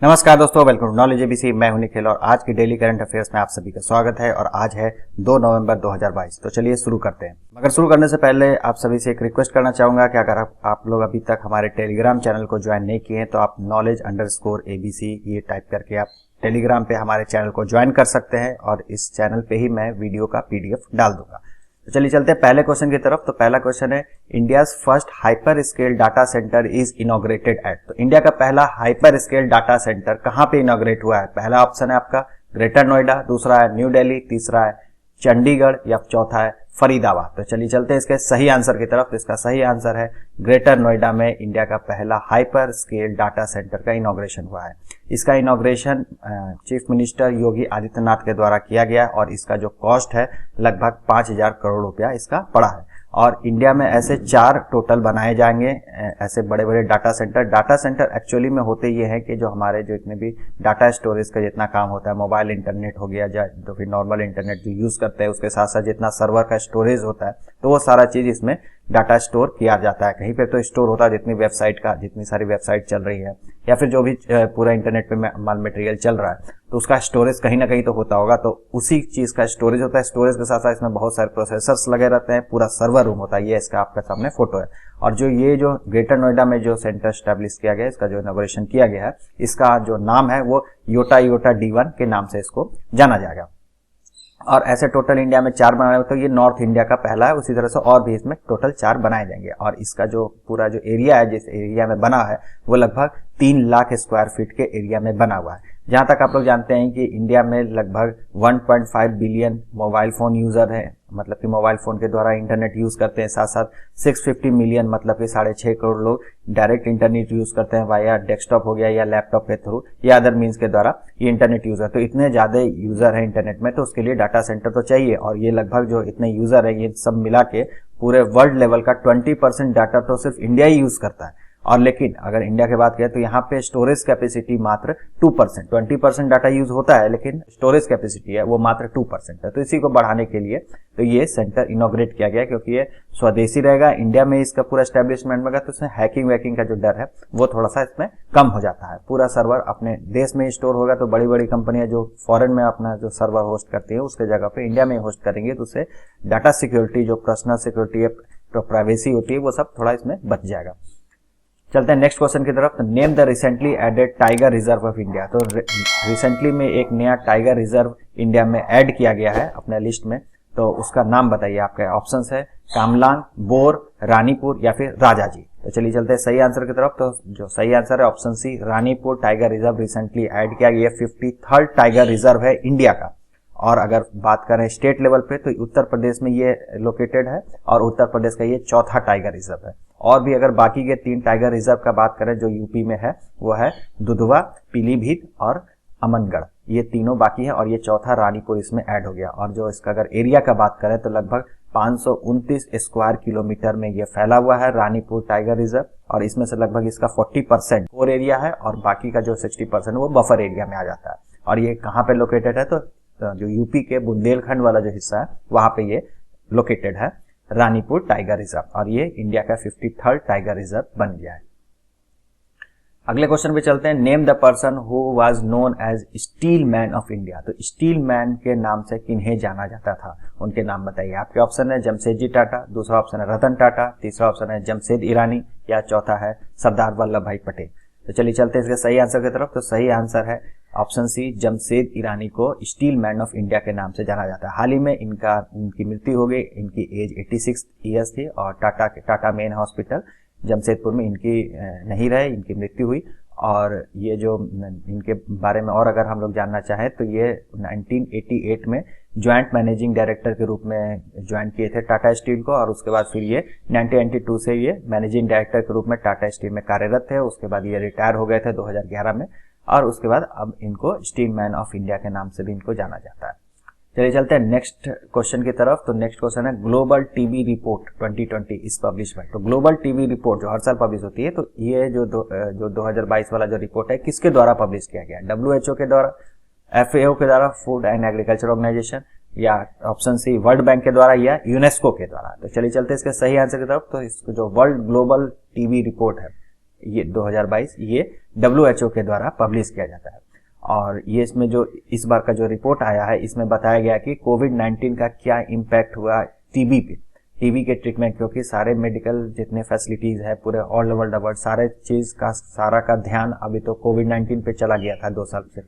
नमस्कार दोस्तों, welcome to knowledge ABC. मैं हूं निखिल और आज की डेली करंट अफेयर्स में आप सभी का स्वागत है। और आज है 2 नवंबर 2022। तो चलिए शुरू करते हैं। मगर शुरू करने से पहले आप सभी से एक रिक्वेस्ट करना चाहूंगा कि अगर आप लोग अभी तक हमारे टेलीग्राम चैनल को ज्वाइन नहीं किए हैं तो आप knowledge_abc ये टाइप करके आप टेलीग्राम पे हमारे चैनल को ज्वाइन कर सकते हैं और इस चैनल पे ही मैं वीडियो का PDF डाल दूंगा। तो चलिए चलते हैं पहले क्वेश्चन की तरफ। तो पहला क्वेश्चन है, India's first hyperscale data centre is inaugurated at. तो इंडिया का पहला हाइपर स्केल डाटा सेंटर कहां पे इनॉग्रेट हुआ है? पहला ऑप्शन है आपका ग्रेटर नोएडा, दूसरा है न्यू दिल्ली, तीसरा है चंडीगढ़ या चौथा है फरीदाबाद। तो चलिए चलते हैं इसके सही आंसर की तरफ। तो इसका सही आंसर है ग्रेटर नोएडा में इंडिया का पहला हाइपर स्केल डाटा सेंटर का इनॉग्रेशन हुआ है। इसका inauguration chief minister Yogi Adityanath के द्वारा किया गया और इसका जो कॉस्ट है लगभग 5,000 करोड़ रुपया इसका पड़ा है। और इंडिया में ऐसे 4 टोटल बनाए जाएंगे ऐसे बड़े बड़े data centre. Data centre actually में होते ये हैं कि जो हमारे जो इतने भी डाटा स्टोरेज का जितना काम होता है, मोबाइल इंटरनेट हो गया या तो फिर नॉर्मल इंटरनेट जो यूज करते हैं, उसके साथ साथ जितना सर्वर का स्टोरेज होता है तो वो सारा चीज इसमें डाटा स्टोर किया जाता है। कहीं पे तो स्टोर होता है जितनी वेबसाइट का, जितनी सारी वेबसाइट चल रही है या फिर जो भी पूरा इंटरनेट पे माल मटेरियल चल रहा है तो उसका स्टोरेज कहीं ना कहीं तो होता होगा। तो उसी चीज का स्टोरेज होता है। स्टोरेज के साथ साथ इसमें बहुत सारे प्रोसेसर्स लगे रहते हैं, पूरा सर्वर रूम होता है। ये इसका आपके सामने फोटो है। और जो ग्रेटर नोएडा में जो सेंटर स्टैब्लिश किया गया है, इसका जो इनॉग्रेशन किया गया है, इसका जो नाम है वो योटा D1 के नाम से इसको जाना जाएगा। और ऐसे टोटल इंडिया में 4 बनाए हुए, तो ये नॉर्थ इंडिया का पहला है। उसी तरह से और भी इसमें टोटल 4 बनाए जाएंगे। और इसका जो पूरा जो एरिया है, जिस एरिया में बना है, वो लगभग 3 लाख स्क्वायर फीट के एरिया में बना हुआ है। जहां तक आप लोग जानते हैं कि इंडिया में लगभग 1.5 बिलियन मोबाइल फोन यूजर है, मतलब कि मोबाइल फोन के द्वारा इंटरनेट यूज करते हैं। साथ साथ 650 मिलियन मतलब कि 6.5 करोड़ लोग डायरेक्ट इंटरनेट यूज करते हैं वाया डेस्कटॉप हो गया या लैपटॉप के थ्रू या अदर मीन्स के द्वारा ये इंटरनेट यूजर। तो इतने ज्यादा यूजर है इंटरनेट में, तो उसके लिए डाटा सेंटर तो चाहिए। और ये लगभग जो इतने यूजर है, ये सब मिला के पूरे वर्ल्ड लेवल का 20% डाटा तो सिर्फ इंडिया ही यूज करता है। और लेकिन अगर इंडिया की बात करें तो यहाँ पे स्टोरेज कैपेसिटी मात्र 2%, 20% डाटा यूज होता है लेकिन स्टोरेज कैपेसिटी है वो मात्र 2% है। तो इसी को बढ़ाने के लिए तो ये सेंटर इनॉग्रेट किया गया, क्योंकि ये स्वदेशी रहेगा। इंडिया में इसका पूरा एस्टेब्लिशमेंट होगा तो इसमें हैकिंग वैकिंग का जो डर है वो थोड़ा सा इसमें कम हो जाता है। पूरा सर्वर अपने देश में स्टोर होगा तो बड़ी बड़ी कंपनियां जो फॉरेन में अपना जो सर्वर होस्ट करती है उसके जगह पे इंडिया में होस्ट करेंगे, तो उससे डाटा सिक्योरिटी, जो पर्सनल सिक्योरिटी है, प्राइवेसी होती है, वो सब थोड़ा इसमें बच जाएगा। चलते हैं नेक्स्ट क्वेश्चन की तरफ। Name the recently added tiger reserve of India. तो रिसेंटली में एक नया टाइगर रिजर्व इंडिया में ऐड किया गया है अपने लिस्ट में, तो उसका नाम बताइए। आपके ऑप्शंस है कामलांग, बोर, रानीपुर या फिर राजाजी। तो चलिए चलते हैं सही आंसर की तरफ। तो जो सही आंसर है option C, Ranipur tiger reserve recently add किया गया। 53rd टाइगर रिजर्व है इंडिया का। और अगर बात करें स्टेट लेवल पे तो उत्तर प्रदेश में ये लोकेटेड है और उत्तर प्रदेश का ये 4था टाइगर रिजर्व है। और भी अगर बाकी के 3 टाइगर रिजर्व का बात करें जो यूपी में है, वो है दुधवा, पीलीभीत और अमनगढ़। ये तीनों बाकी है और ये 4था रानीपुर इसमें ऐड हो गया। और जो इसका अगर एरिया का बात करें तो लगभग 529 स्क्वायर किलोमीटर में ये फैला हुआ है रानीपुर टाइगर रिजर्व। और इसमें से लगभग इसका 40% कोर एरिया है और बाकी का जो 60% वो बफर एरिया में आ जाता है। और ये कहाँ पे लोकेटेड है? तो जो यूपी के बुंदेलखंड वाला जो हिस्सा है वहां पे ये लोकेटेड है रानीपुर टाइगर रिजर्व। और ये इंडिया का 53rd टाइगर रिजर्व बन गया है। अगले क्वेश्चन पे चलते हैं। Name the person who was known as steel man of India. तो स्टील मैन के नाम से किन्हें जाना जाता था, उनके नाम बताइए। आपके ऑप्शन है जमशेदजी टाटा, दूसरा ऑप्शन है रतन टाटा, तीसरा ऑप्शन है जमशेद ईरानी या चौथा है सरदार वल्लभ भाई पटेल। तो चलिए चलते हैं इसके सही आंसर की तरफ। तो सही आंसर है ऑप्शन सी, जमशेद ईरानी को स्टील मैन ऑफ इंडिया के नाम से जाना जाता है। हाल ही में इनकी मृत्यु हो गई। इनकी एज 86 ईयर्स थी और टाटा मेन हॉस्पिटल जमशेदपुर में इनकी नहीं रहे, इनकी मृत्यु हुई। और ये जो इनके बारे में और अगर हम लोग जानना चाहें तो ये 1988 में ज्वाइंट मैनेजिंग डायरेक्टर के रूप में ज्वाइन किए थे टाटा स्टील को। और उसके बाद फिर ये 1992 से ये मैनेजिंग डायरेक्टर के रूप में टाटा स्टील में कार्यरत थे। उसके बाद ये रिटायर हो गए थे 2011 में। और उसके बाद अब इनको स्टील मैन ऑफ इंडिया के नाम से भी इनको जाना जाता है। चलिए चलते हैं नेक्स्ट क्वेश्चन की तरफ। तो नेक्स्ट क्वेश्चन है global TB report 2020 is publish by. तो ग्लोबल टीबी रिपोर्ट जो हर साल पब्लिश होती है, तो ये जो 2022 वाला जो रिपोर्ट है किसके द्वारा पब्लिश किया गया? WHO के द्वारा, FAO के द्वारा, फूड एंड एग्रीकल्चर ऑर्गेनाइजेशन, या ऑप्शन सी वर्ल्ड बैंक के द्वारा या यूनेस्को के द्वारा। तो चलिए चलते हैं इसके सही आंसर की तरफ। तो इसको जो वर्ल्ड ग्लोबल टीबी रिपोर्ट है ये 2022 ये WHO के द्वारा पब्लिश किया जाता है। और ये इसमें जो इस बार का जो रिपोर्ट आया है इसमें बताया गया कि कोविड-19 का क्या इम्पैक्ट हुआ टीबी पे, टीबी के ट्रीटमेंट, क्योंकि सारे मेडिकल जितने फैसिलिटीज है पूरे ऑल ओवर द वर्ल्ड सारे चीज का सारा का ध्यान अभी तो कोविड-19 पे चला गया था 2 साल से।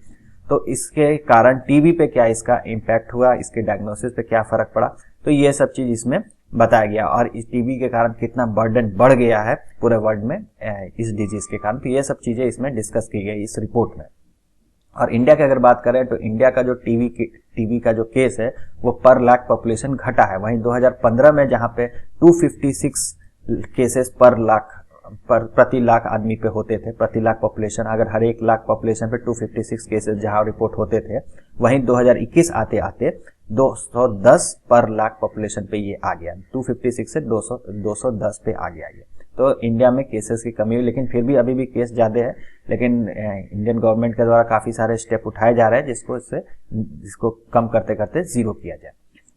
तो इसके कारण टीबी पे क्या इसका इम्पैक्ट हुआ, इसके डायग्नोसिस पे क्या फर्क पड़ा, तो ये सब चीज इसमें बताया गया। और इस टीबी के कारण कितना बर्डन बढ़ गया है पूरे वर्ल्ड में इस डिजीज के कारण, तो ये सब चीजें इसमें डिस्कस की गई इस रिपोर्ट में। और इंडिया की अगर बात करें तो इंडिया का जो टीबी का जो केस है वो पर लाख पॉपुलेशन घटा है। वहीं 2015 में जहां पे 256 केसेस प्रति लाख आदमी पे होते थे, प्रति लाख पॉपुलेशन, अगर हर 1 लाख पॉपुलेशन पे 256 केसेस जहां रिपोर्ट होते थे, वहीं 2021 आते आते 210 पर लाख पॉपुलेशन पे ये आ गया, 256 से 210 पे आ गया ये। तो इंडिया में केसेस की कमी हुई, लेकिन फिर भी अभी भी केस ज्यादा है, लेकिन इंडियन गवर्नमेंट के द्वारा काफी सारे स्टेप उठाए जा रहे हैं जिसको कम करते करते जीरो किया जाए।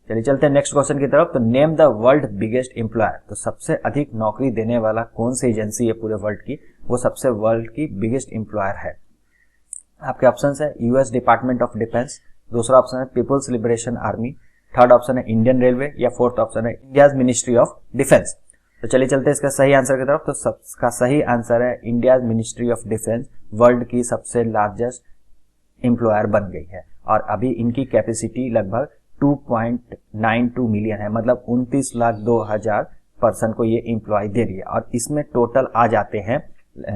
चलिए चलते हैं नेक्स्ट क्वेश्चन की तरफ। तो name the world biggest employer, तो सबसे अधिक नौकरी देने वाला कौन सी एजेंसी है पूरे वर्ल्ड की, वो सबसे वर्ल्ड की बिगेस्ट एम्प्लॉयर है। आपके ऑप्शन है यूएस डिपार्टमेंट ऑफ डिफेंस, दूसरा ऑप्शन है people's liberation army, third option है इंडियन रेलवे, या फोर्थ ऑप्शन है इंडियाज मिनिस्ट्री ऑफ डिफेंस। तो चलिए चलते हैं इसका सही आंसर की तरफ। तो सबका सही आंसर है India's ministry of defence world की सबसे लार्जेस्ट एम्प्लॉयर बन गई है। और अभी इनकी कैपेसिटी लगभग 2.92 मिलियन है, मतलब 29,02,000 पर्सन को ये एम्प्लॉय दे रही है। और इसमें टोटल आ जाते हैं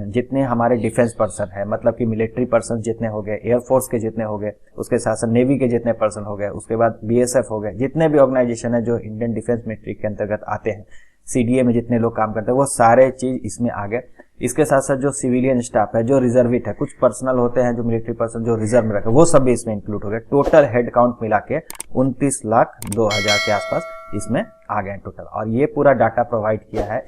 जितने हमारे डिफेंस पर्सन है, मतलब कि मिलिट्री पर्सन जितने हो गए, एयरफोर्स के जितने हो गए, उसके साथ साथ नेवी के जितने पर्सन हो गए, उसके बाद बीएसएफ हो गए, जितने भी ऑर्गेनाइजेशन है जो इंडियन डिफेंस मिलिट्री के अंतर्गत आते हैं, सीडीए में जितने लोग काम करते हैं, वो सारे चीज इसमें आ गए। इसके साथ साथ जो सिविलियन स्टाफ है, जो रिजर्विस्ट है, कुछ पर्सनल होते हैं जो मिलिट्री पर्सन जो रिजर्व में रखे, वो सब भी इसमें इंक्लूड हो गए। टोटल हेड काउंट मिला के 29,02,000 के आसपास इसमें आ गए टोटल। और ये पूरा डाटा प्रोवाइड किया है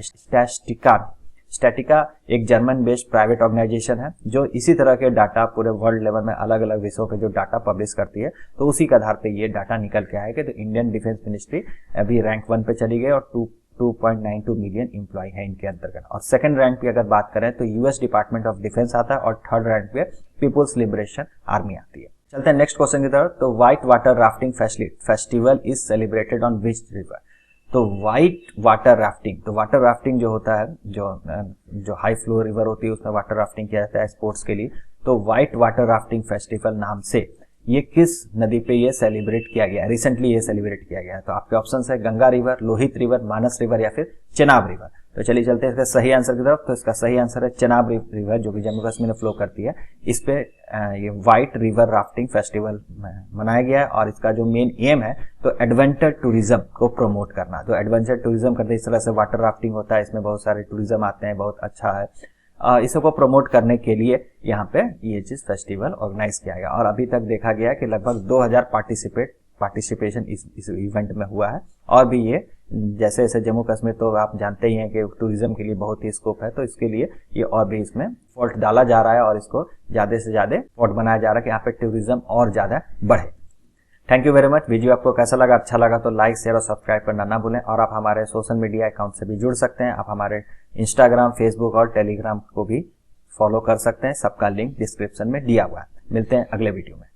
स्टैटिका एक जर्मन बेस्ड प्राइवेट ऑर्गेनाइजेशन है जो इसी तरह के डाटा पूरे वर्ल्ड लेवल में अलग अलग विषयों के जो डाटा पब्लिश करती है। तो उसी के आधार पे ये डाटा निकल के आएगा। तो इंडियन डिफेंस मिनिस्ट्री अभी रैंक 1 पे चली गई और 2.92 मिलियन एम्प्लॉय है इनके अंतर्गत। और सेकंड रैंक पे अगर बात करें तो यूएस डिपार्टमेंट ऑफ डिफेंस आता है और थर्ड रैंक पे पीपुल्स लिबरेशन आर्मी आती है। चलते हैं नेक्स्ट क्वेश्चन की तरफ। तो white water rafting festival is celebrated on which river. तो व्हाइट वाटर राफ्टिंग, तो वाटर राफ्टिंग जो होता है, जो हाई फ्लो रिवर होती है उसमें वाटर राफ्टिंग किया जाता है स्पोर्ट्स के लिए। तो व्हाइट वाटर राफ्टिंग फेस्टिवल नाम से ये किस नदी पे ये सेलिब्रेट किया गया, रिसेंटली ये सेलिब्रेट किया गया है। तो आपके ऑप्शन है गंगा रिवर, लोहित रिवर, मानस रिवर या फिर चेनाब रिवर। तो चलिए चलते हैं इसका सही आंसर की तरफ। तो इसका सही आंसर है चेनाब रिवर, जो कि जम्मू कश्मीर में फ्लो करती है। इस पे ये व्हाइट रिवर राफ्टिंग फेस्टिवल मनाया गया है और इसका जो मेन एम है तो एडवेंचर टूरिज्म को प्रमोट करना। तो एडवेंचर टूरिज्म करते इस तरह से वाटर राफ्टिंग होता है, इसमें बहुत सारे टूरिज्म आते हैं, बहुत अच्छा है। इसको प्रमोट करने के लिए यहाँ पे ये चीज फेस्टिवल ऑर्गेनाइज किया गया। और अभी तक देखा गया है कि लगभग 2000 पार्टिसिपेशन इस इवेंट में हुआ है। और भी ये जैसे जैसे जम्मू कश्मीर तो आप जानते ही हैं कि टूरिज्म के लिए बहुत ही स्कोप है, तो इसके लिए ये और भी इसमें फोर्ट डाला जा रहा है और इसको ज्यादा से ज्यादा फोर्ट बनाया जा रहा है कि यहाँ पे टूरिज्म और ज्यादा बढ़े। Thank you very much. Video आपको कैसा लगा, अच्छा लगा तो लाइक शेयर और सब्सक्राइब करना ना भूलें। और आप हमारे सोशल मीडिया अकाउंट से भी जुड़ सकते हैं। आप हमारे इंस्टाग्राम, फेसबुक और टेलीग्राम को भी फॉलो कर सकते हैं। सबका लिंक डिस्क्रिप्शन में दिया हुआ है। मिलते हैं अगले वीडियो में।